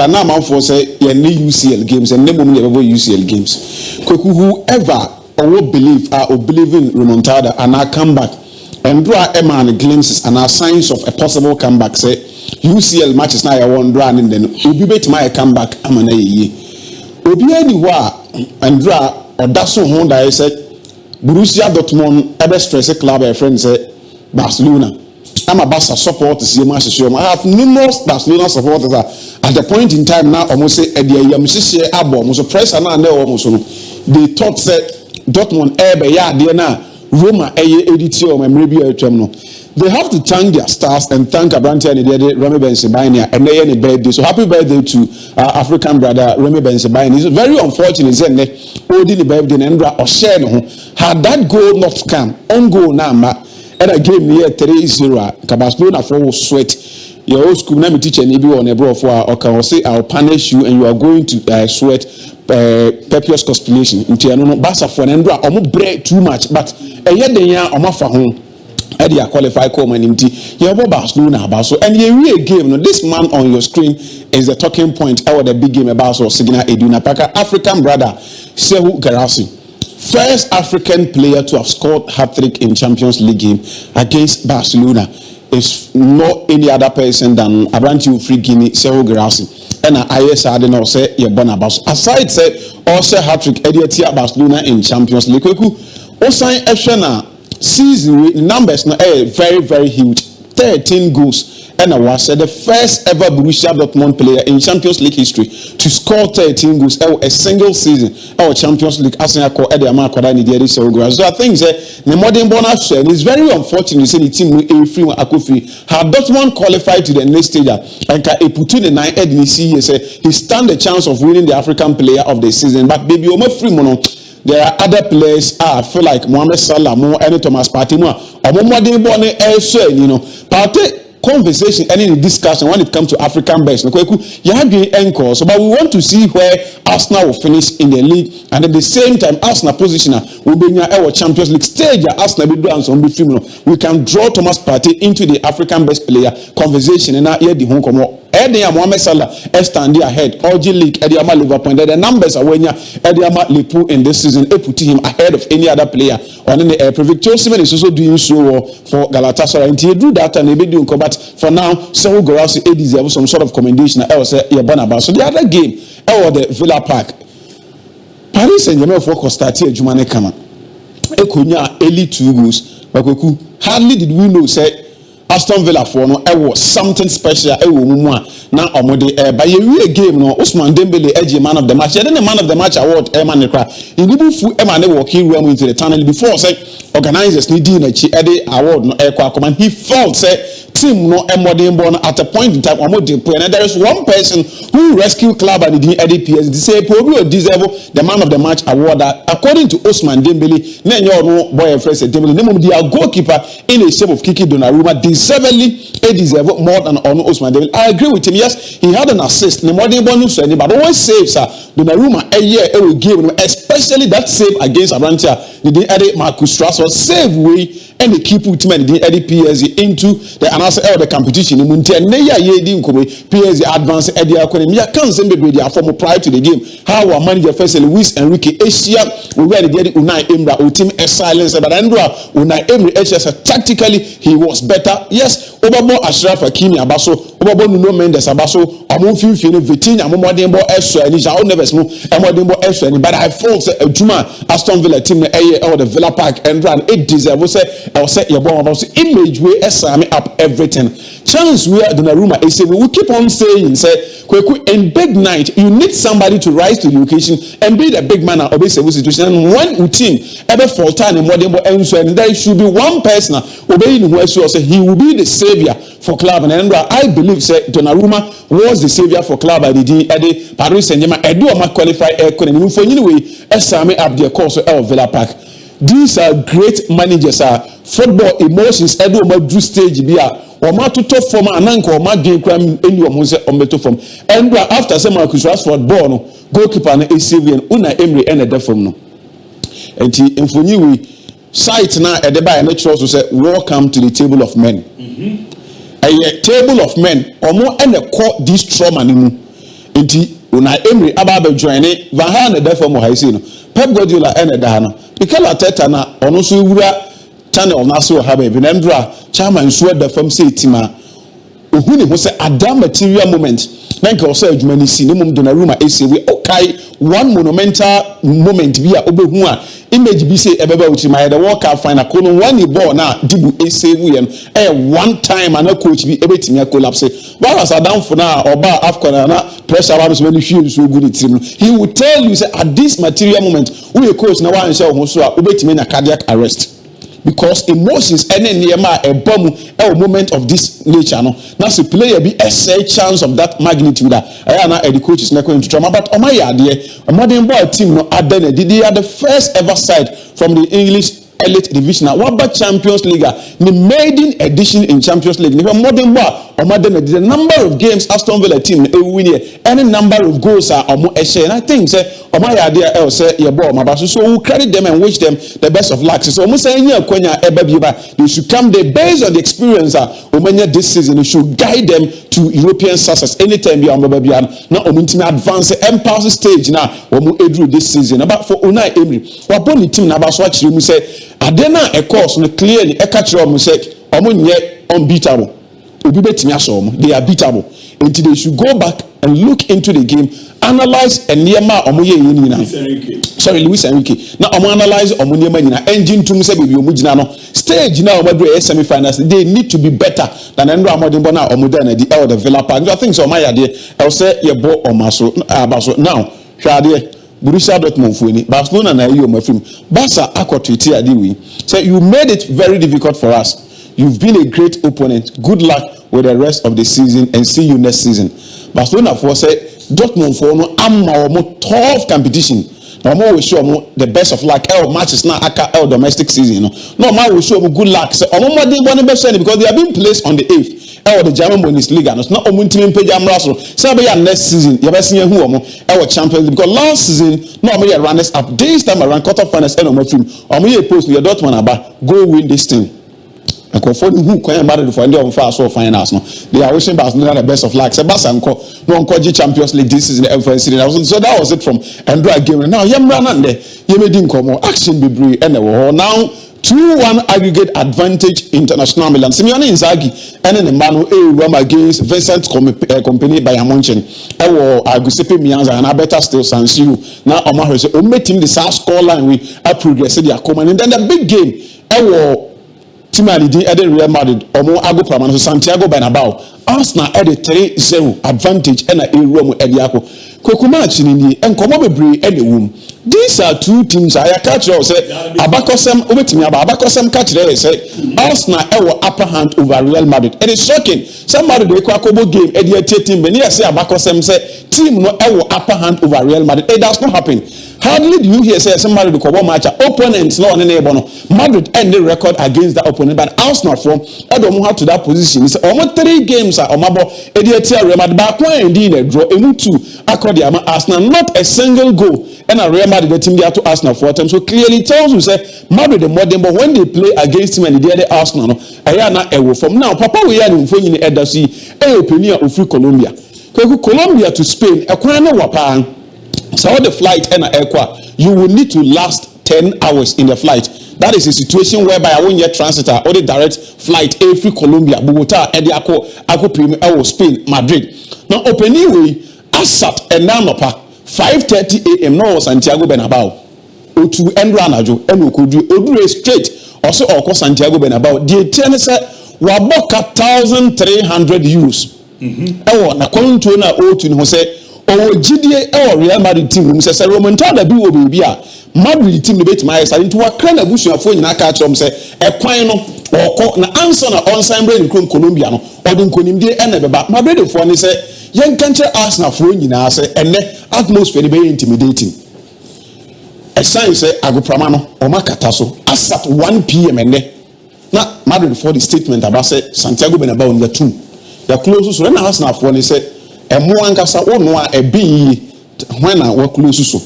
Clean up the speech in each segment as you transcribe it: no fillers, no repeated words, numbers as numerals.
And now man for say you need UCL games and name you ever UCL games. Whoever or believe or believe in remontada and I come back and draw a man glimpses and our signs of a possible comeback. Say UCL matches now I won't draw and then will be my comeback. I'm an ye. Will be anywhere and draw or that's so Honda I said Borussia Dortmund ever stress a club a friend say Barcelona. I'm a Barca supporter. I have numerous Barcelona supporters at the point in time now. Almost say they thought that Dortmund Roma they have to thank their stars and thank Abrantia and Remy Bensebaini and they any birthday. So happy birthday to African brother Remy Bensebaini. It's very unfortunate that holding the birthday and or share had that goal not come on goal now. And I gave me a 3-0. Barcelona for sweat. Your old school name teacher and you on a bro for or can say I'll punish you and you are going to sweat Pepios constellation into no Barca for an Endra or break too much, but a year the year or for home. Eddie qualify come and empty. You have Barcelona about so and you real game. No, this man on your screen is the talking point. Our the big game about so Signal Eduna Paka African brother Sehu Guirassy. First African player to have scored hat-trick in Champions League game against Barcelona is not any other person than Abranti Free Guinea, Sehu Guirassy. And I did not say you're born about. Aside say also hat-trick Eddie Barcelona in Champions League. Also, season numbers now very, very huge. 13 goals. And I was the first ever Borussia Dortmund player in Champions League history to score 13 goals a single season. Our Champions League, as I call Eddie Amakoda in the so I think that the modern bonus is very unfortunate. See the team with a free Akufi had Dortmund qualified to the next stage and he put in the 9 Edney he said he stand the chance of winning the African Player of the Season. But baby, free mono. There are other players. I feel like Mohamed Salah, and Thomas Partey, Partey. Conversation and in discussion when it comes to African base. You have been encore, so but we want to see where Arsenal will finish in the league, and at the same time, Arsenal positioner will be in our Champions League stage. Arsenal will do on the film. We can draw Thomas Partey into the African best player conversation, and now here the home come. Eddie Mohamed Salah standing ahead. OG League, Eddie Ama Liverpool. The numbers are when Eddie Ama Liverpool in this season, they put him ahead of any other player. On the Victor Osimhen is also doing so for Galatasaray. And he do that and they be doing combat. For now, Sehu Guirassy deserves some sort of commendation. I was say Yabana. So the other game, the Villa Park. Paris Saint-Germain for Constantine Jumane Kama. Ekonya early 2 goals. Hardly did we know say Aston Villa for no was something special now omode by a game no Ousmane Dembele edge man of the match. Then the man of the match award MON-FRI. He didn't fu Emane walking room into the tunnel before say organizers need Eddie award no command. He felt say team no modern born at a point in time and there is one person who rescued club and the Eddie PS say probably deserve the man of the match award according to Ousmane Dembele. No boy friend said Dembele name their goalkeeper in a shape of Kiki Donnarumma deservedly deserve more than Ousmane Dembele. I agree with him. Yes, he had an assist. The modern bonus but always saves Donnarumma a year will give especially that save against Abrantia. The Eddie Marcus Rashford save way and they keep with men the Eddie PSG into the the competition. PSG advance Eddie Akoni. I can't send the former prior to the game. How our manager first Luis Enrique Asia we were the Unai Emery or team silence but Andra Unai Emery tactically he was better. Yes, Obabo Ashraf Hakimi Abaso, Obabo Nuno Mendes Abaso, Amonfin Vitinha, Amodembo Esra, and I'll never smoke Amodembo Esra, but I thought Juma Aston Villa team or the Villa Park and run it deserves I'll set your bomb about image where Esame up everything. Chance where Donnarumma is saying we will keep on saying say in big night you need somebody to rise to the occasion and be the big man obey the situation. And when you team ever fall time in Modembo and there should be one person obeying who say he will be the savior for club and I believe say Donnarumma was the savior for club at the Paris Saint-Germain. I do not qualify economy for anyway Esame up their course of Villa Park. These are great managers. Football emotions. Edo drew stage bia. Oma to top form ananko oma game crime any omonse ombeto form. And after some Marcus Rashford born goalkeeper na ACV Unai Emery and the form no. Enti infoni we site na edeba e natural to say welcome to the table of men. A table of men omo ene call this trauma ni mu. Enti Unai Emery aba join Van Gaal na therefore mo haisi no. Pep Guardiola ene da no. Mikel Arteta na ono so wura channel na so ha ba bi na ndra chairman so da fam say tima. Ohuni ho say adam material moment. Na nka o say adwuma ni si no mum Donnarumma ese we okay one monumental moment bi a obehu a image bi say ebeba uchi my the World Cup final kono one ball na dibu save yen one time and a coach bi ebetimi collapse whereas adam for na oba afcon na pressure about so many feel so good team he will tell you say at this material moment we coach na wan share ho so a obetimi na cardiac arrest because emotions any near a bomb a moment of this nature no now the player be a chance of that magnitude that na the coach is not going to trauma but my idea a modern boy team no adene they are the first ever side from the English elite division what about Champions League the maiden edition in Champions League if modern boy or modern the number of games Aston Villa team win here any number of goals are share and I think say my idea say your ball my so we credit them and wish them the best of luck so almost saying they should come there based on the experience this season. It should guide them to European success anytime you are now advance the empire stage now this season about for Unai Emery what the team about so actually say adena a course no clearly a catch say unbeatable they are beatable until they should go back and look into the game analyze and niyama Luis Enrique now analyze niyama engine to say baby stage now semi-finals they need to be better than Andrew Amodimbo now the Villa Park I think so my idea I'll say your ball now Borussia Dortmund fueni Barcelona na you my film Barca akwatwiti adiwi say you made it very difficult for us you've been a great opponent good luck with the rest of the season and see you next season Barcelona for say Dortmund for no tough competition no more we show the best of luck matches now aka domestic season no more we show good luck say more than one best because they have been placed on the 8th the German Bundesliga no not omuntim page amraso say be next season you be see who Champions League because last season no me runners up this time around quarter finals and no film post your Dortmund aba go win this thing. And conforming who can marry for the fast or finals no they are wishing Barcelona the best of luck say Barca no Champions League this season so that was it from Andrea game now yemra nande yemedi nkomo action be brave and now 2-1 aggregate advantage international Milan Simeone Inzaghi and the Manu Roma against Vincent Kompany by Munchen Giuseppe Meazza and better still San Siro now Omar say team the score line we progress their command and then the big game Timali di Real Madrid Ago Praman Santiago Bernabeu Arsenal at 3-0 advantage and a room at Yako Kokumachi ni enkomo bebre and the womb. These are two teams I catch you say Abakosem obetimi Abakosem catch there say Arsenal upper hand over Real Madrid. It is shocking. Somebody dey kwakobo game e dey team be near say Abakosem say team no upper hand over Real Madrid. It does not happen. Hardly do you hear say somebody dey kobo match opponents no on neighbor no. Madrid end the record against that opponent but Arsenal from Edomu have to that position. Say almost 3 games are omabo e dey tear Real Madrid back when indeed a draw emu 2 according to Arsenal not a single goal and a Real Madrid the team there to Arsenal 4 times so clearly tells you say Madrid the modern but when they play against him and they the Arsenal no ayana ewo from now papa we are in mfonyi ni edasi opinion of free Colombia Colombia to Spain ekwan na wapa so the flight and aircraft you will need to last 10 hours in the flight. That is a situation whereby I won't get transit or the direct flight every Colombia Bogota and the Ako Premier Spain Madrid now open anyway Asat and Namapa 5:30 a.m. no Santiago Bernabeu to Endranajo and Odu straight also or Santiago Bernabeu the tennis waboka 1,300 euros na konto na otu no say gidie Real Madrid team say Romontada bi wo be a Madrid team bet my side into wakra na busuafo nyina ka chom say ekwan no okọ na answer na onsan brain krom Colombia no odin konimdie ene beba Madrid fo ni say yen kanche Arsenal fo nyina say ene atmosphere be intimidating a sign say agopramano o makata so asat 1 p.m. ene na Madrid for the statement about say Santiago Bernabeu on the tomb ya close so na Arsenal fo ni say emo ankasa ono a ebi when na we close so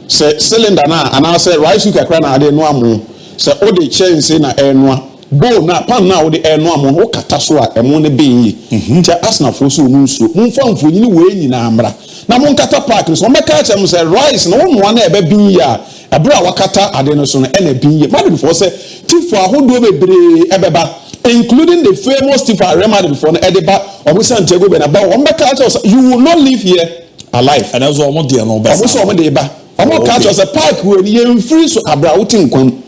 say cylinder na and I say rice cooker na ade no amu say o de change na enwa bowl na pan na wo de no amon wo kata so a emo ne ben yi nti Arsenal fo so mu nsuo mu fa mfonyini we nyina amra na mo nkata park so me ka chem say rice no wo na ebe bin yi a ebra wakata ade no so no e na bin yi Madrid for say tifo ahodo bebre ebeba including the famous tifo Real Madrid before no edeba omo Santiago Bernabeu omo ka chem you will not live here alive and that's omo de no best omo so omo de ba omo ka chem say park we ye free so abra wutin kwam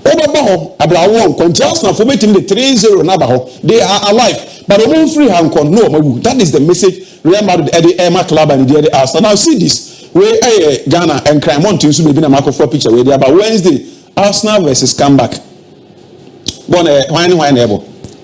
Obabaho, Abraham, Conjasna for meeting the 3-0 Nabaho, they are alive. But MON-FRI Hankon, no, that is the message Real Madrid, Eddie Emma Club, and the Arsenal. Now, see this where Ghana and Cremont to maybe a Marco 4 picture where they are about Wednesday, Arsenal versus comeback. Why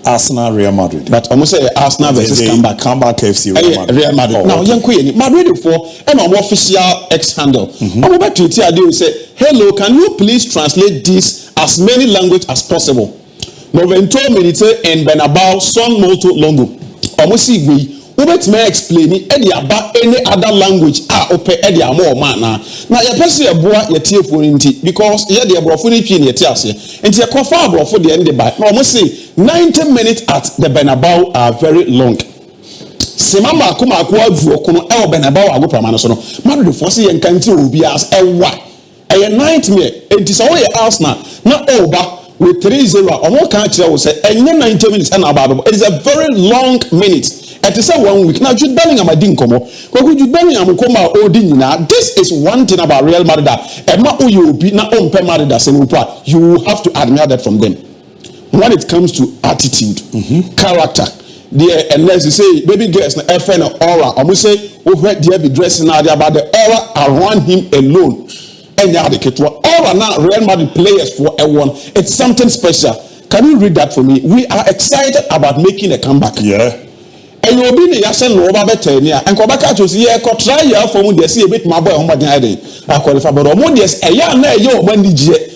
Arsenal, Real Madrid. But almost say Arsenal versus comeback. Comeback FC, Real Madrid. Now, young Queen, Madrid for an official X handle. I'm about to tell you, say, hello, can you please translate this as many language as possible? Movento Milite and Benabao Son Molto Longo. Almost see we. Ubet may explain it about any other language ope edi amo man na your person your boy your tie for nti because ye the abrofo ni twi na tie ase nti ye kofa abrofo de end by na almost say 90 minutes at the Bernabeu are very long. Semama kuma akwa avu okono e Bernabeu agopama no so no madu de force ye nkanti obi as ewa a nightmare enti so we Arsenal na oba with 3-0 omo kan kire wo say enye 90 minutes and about it is a very long minute. It is a 1 week. Now, Jude Bellingham, I didn't come up. Jude Bellingham, come out, this is one thing about Real Madrid. You have to admire that from them. When it comes to attitude, character, unless you say, baby girls, FN aura, I must say, DIABY dressing out about the aura around him alone. And the aura now, Real Madrid players for everyone. It's something special. Can you read that for me? We are excited about making a comeback. Yeah. And you will be the Yasen Roba Betania and Kobaka to see a try ya for when they see a bit my boy on my day. I qualify, but Omodius, a young yo, when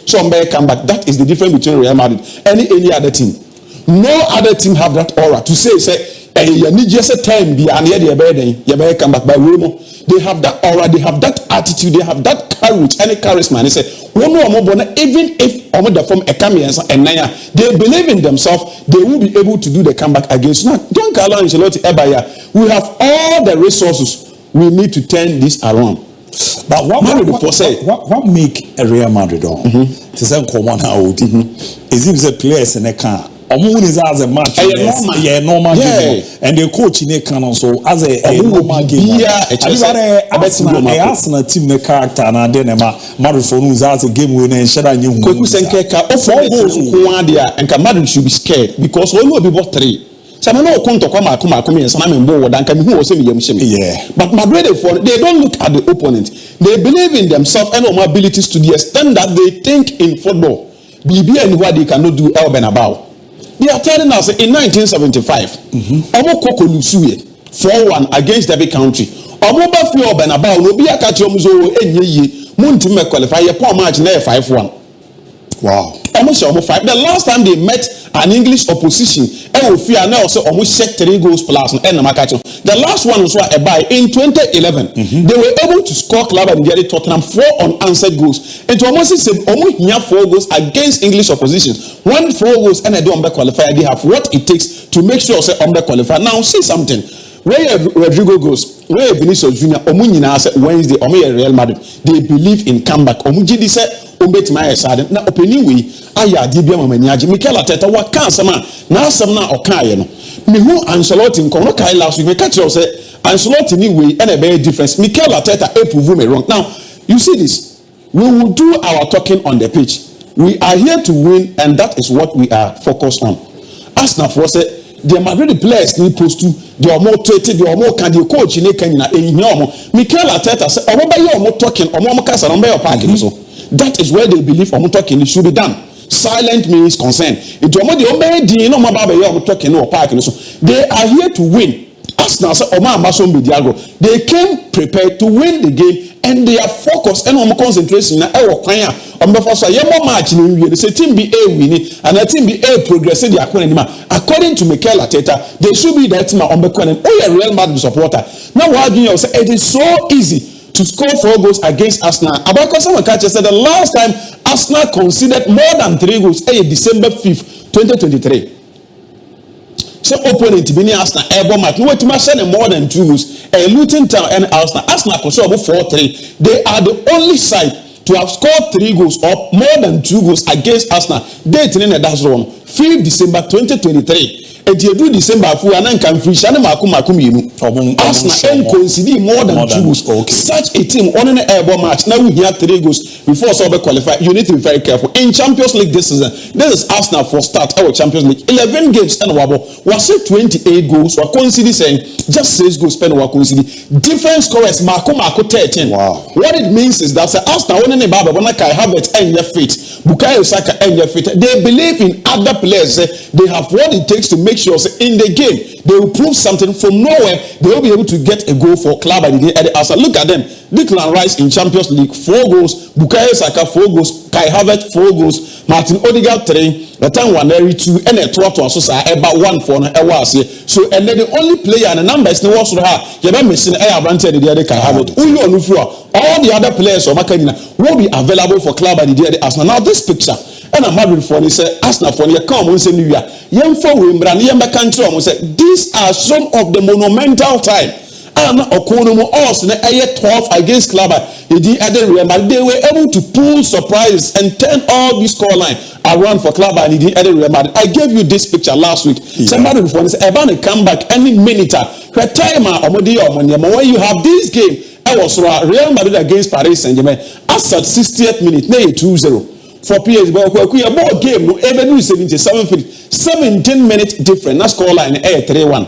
some may come back. That is the difference between Real Madrid and any other team. No other team have that aura to say, you need just a time be an idea bedding, you may come back by rumor. They have that aura, they have that attitude, they have that courage, any charisma. They say, one more, even if from a Camians and Naya, they believe in themselves, they will be able to do the comeback against. Now, don't call on Ancelotti Ebaya. We have all the resources we need to turn this around. But what make a Real Madrid on? To say, come on, how is it the players in a car? Omo is as a match, normal, and the coach in a canon so as a normal game. Arsenal team the character and then Madrid for who's as a game winner and Shada New. Four goals and Madrid should be scared because we will be bought 3. So I know come and some I'm bored and can who was yeah. But Madrid they don't look at the opponent. They believe in themselves and their abilities to the extent that they think in football. BB and what they cannot do El Benabao. They are telling us in 1975, Omo Koko Lusuye 4-1 against Derby County. Omo Bafi or Benabao no be a catch Omuzo enye Muntime qualify a poor match near 5-1. Wow. Almost 5. The last time they met an English opposition, almost set 3 goals plus. The last one was a buy in 2011. They were able to score club and get Tottenham 4 unanswered goals. It almost the same. Almost 4 goals against English opposition. 1 4 goals and I don't qualify. They have what it takes to make sure say qualify. Now see something. Where Rodrigo goes, where Vinicius Junior, Omunina said Wednesday, Real Madrid, they believe in comeback. Omujidi said, Ombet my side. Now, opening we, Aya, Dibia Maniaji, Mikel Arteta, what can't some now some now or Kayano. Me who Ancelotti in Konokai last week, catch you say, Ancelotti anyway, and a very difference. Mikel Arteta, prove me wrong. Now, you see this, we will do our talking on the pitch. We are here to win, and that is what we are focused on. Arsenal for say, the Madrid players need post to they are more treated, they are more can the coach in Kenya Mikel Arteta said, talking, so that is where they believe talking should be done. Silent means consent. They are here to win. Arsenal they came prepared to win the game and they are focused and concentration na match they say team B A winning and a team B A progressing their according to Mikel Arteta they should be that team Real Madrid supporter. Now what do you say? It is so easy to score 4 goals against Arsenal. Abako Samakache said the last time Arsenal conceded more than 3 goals is December 5th, 2023. So opponent being Arsenal airborne match. No way to match more than 2 goals. Luton Town and Arsenal. Arsenal control about 4-3. They are the only side to have scored 3 goals or more than 2 goals against Arsenal. Date in that's wrong. 5th December 2023. Ejedu December fu ananka free shane makum yenu. Arsenal conceded more than 2 goals. Okay. Such a team on an airborne match. Now we have 3 goals before so be qualify. You need to be very careful. In Champions League this season, this is Arsenal for start our Champions League. 11 games and wabo was it 28 goals. We conceded saying just 6 goals spend we conceded. Different scorers makum 13. Wow. What it means is that Arsenal on baba when Kai Havertz and your feet, Bukayo Saka and your feet. They believe in other players. They have what it takes to make sure in the game they will prove something. From nowhere they will be able to get a goal for club at the Arsenal. Look at them. Declan Rice in Champions League 4 goals, Bukayo Saka 4 goals, Kai Havertz 4 goals, Martin Odegaard 3, the time one 2, and a total also about 1 for an hour. So and then the only player and the number is no was you are missing a granted the other Kai Havertz. All the other players of Makadina will be available for club at the Arsenal. Now this picture and a Madrid for he said Arsenal for you come on say New Year. These are some of the monumental time. And Okonomo us 12 against Club. They were able to pull surprises and turn all this scoreline around for Club and I gave you this picture last week. Yeah. Somebody before said about to come back any minute. When you have this game, I was Real Madrid against Paris Saint-Germain. As at 60th minute, 2-0. For PSG, but game no even 77 minutes, 17 minutes different. That's score line 3-1.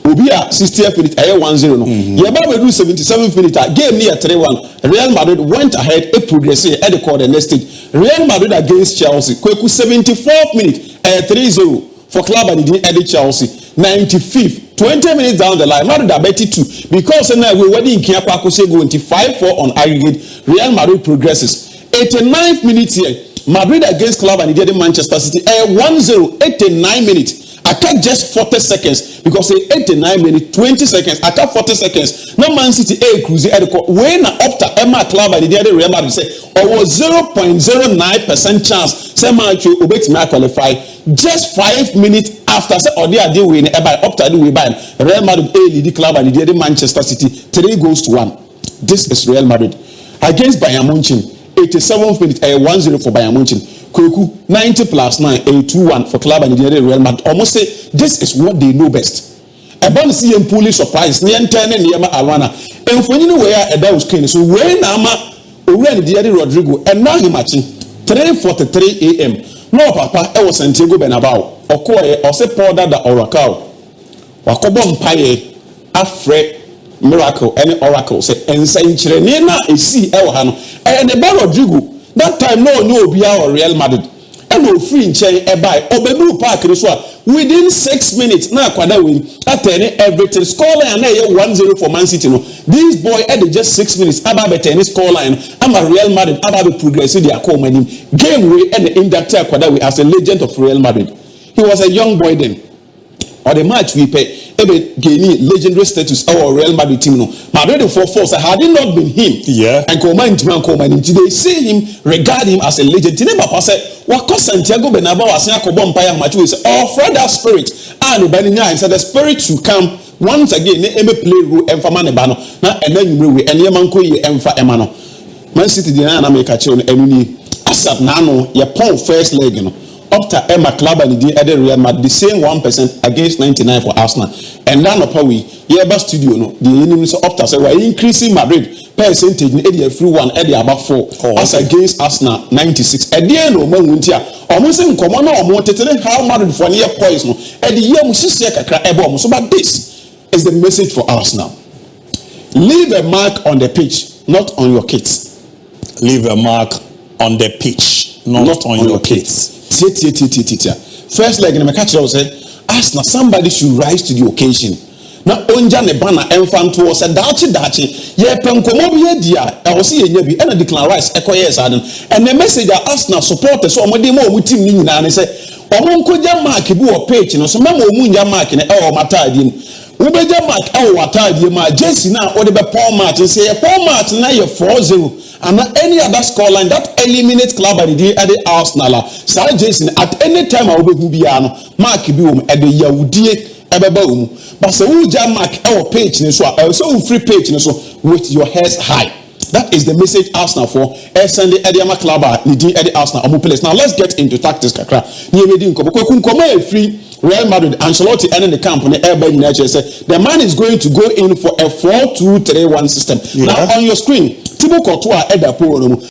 Ubia 60th minute 1-0 no. Yeba do 77 minutes game near 3-1. Real Madrid went ahead a progressive at the quarter next stage. Real Madrid against Chelsea. Kweku 74th minute 3-0 for club and the Chelsea. 95th 20 minutes down the line, Madrid are betting 2 because now we're waiting in Kiapako say going to 5-4 on aggregate. Real Madrid progresses. 89th minute here, Madrid against Club and he did Manchester City 1-0, 89 minutes. I can't just 40 seconds because 89 minutes, 20 seconds. I can't 40 seconds. Now Man City cruise at the court. When up to Emma Club and he did Real Madrid say, was 0.09% chance. Say man to obey me qualify. Just 5 minutes after say or they are doing win by up to the way by Real Madrid lead the Club and he did Manchester City 3-1. This is Real Madrid against Bayern Munich. 87th minute 1-0 for Bayern Munich. Kweku 90 plus 9 2-1 for Club and the Real Madrid. Almost say this is what they know best. About to see them fully surprised. Near 10 and Yama Alwana. And for you where a that was clean. So when Ama already the Rodrigo and now he matching 3:43 a.m. No papa I was Santiago Bernabeu. Okoye or say Paul Dada Oracle. Wakobo Mpaye Afre miracle any oracle say and say na esi hano and the bar Rodrigo that time no obia or Real Madrid and no free nchen e buy obedu park so within 6 minutes na kwada win atene everything score line na 1-0 for Man City no this boy at just 6 minutes about the tennis score line am a Real Madrid about the progress their call him game way and in that time kwada we as a legend of Real Madrid. He was a young boy then. Or the match we pay gaining legendary status our Real Madrid team no. Madrid for force had it not been him. Yeah. And command him today see him regard him as a legend. Today papa said what cause Santiago Bernabeu was saying Kobo Empire match we say oh for that spirit and the said the spirit should come once again play role and for man bano na and then we and yemanko ye emfa emano. Man City na make a chill enemy asap na no your pon first leg no. Up to Emma Club and the other Real Madrid the same 1% against 99 for Arsenal and then up we Yeba studio no the enemies up to say we're increasing Madrid percentage in the free one at the about 4 as against Arsenal 96 at the end of Montia almost in common or more how Madrid for near points no at the year we see kakra ebo so but this is the message for Arsenal. Leave a mark on the pitch, not on your kids. Leave a mark on the pitch, not on your kids. First leg in my catch say Arsenal somebody should rise to the occasion. Now onja ne bana emfanto was a dachi ye penkomo bi dia e wo se ye nya bi and Declan Rice ekoye saden and the message that Arsenal supporters so omode mo team ni nyina ne say omo nkoja mark bi wo page no so memo omu nya mark ne e o matadi Ubeja mark e watadi ma jersey na o de be Paul match say Paul match na ye 4-0 and any other scoreline that eliminate club at the Arsenal. Sa jersey at any time I will be no mark bi wo e de Yahudie ebeba wo mu. But say who jam mark e page ni so so free page ni so with your heads high. That is the message Arsenal for Sunday Ediama Club at the Arsenal Omo place. Now let's get into tactics kakra. Ni me di nkomo free Real Madrid Ancelotti and in the camp on the Airby United said the man is going to go in for a 4-2-3-1 system. Yeah. Now on your screen, Thibaut Courtois at the pole.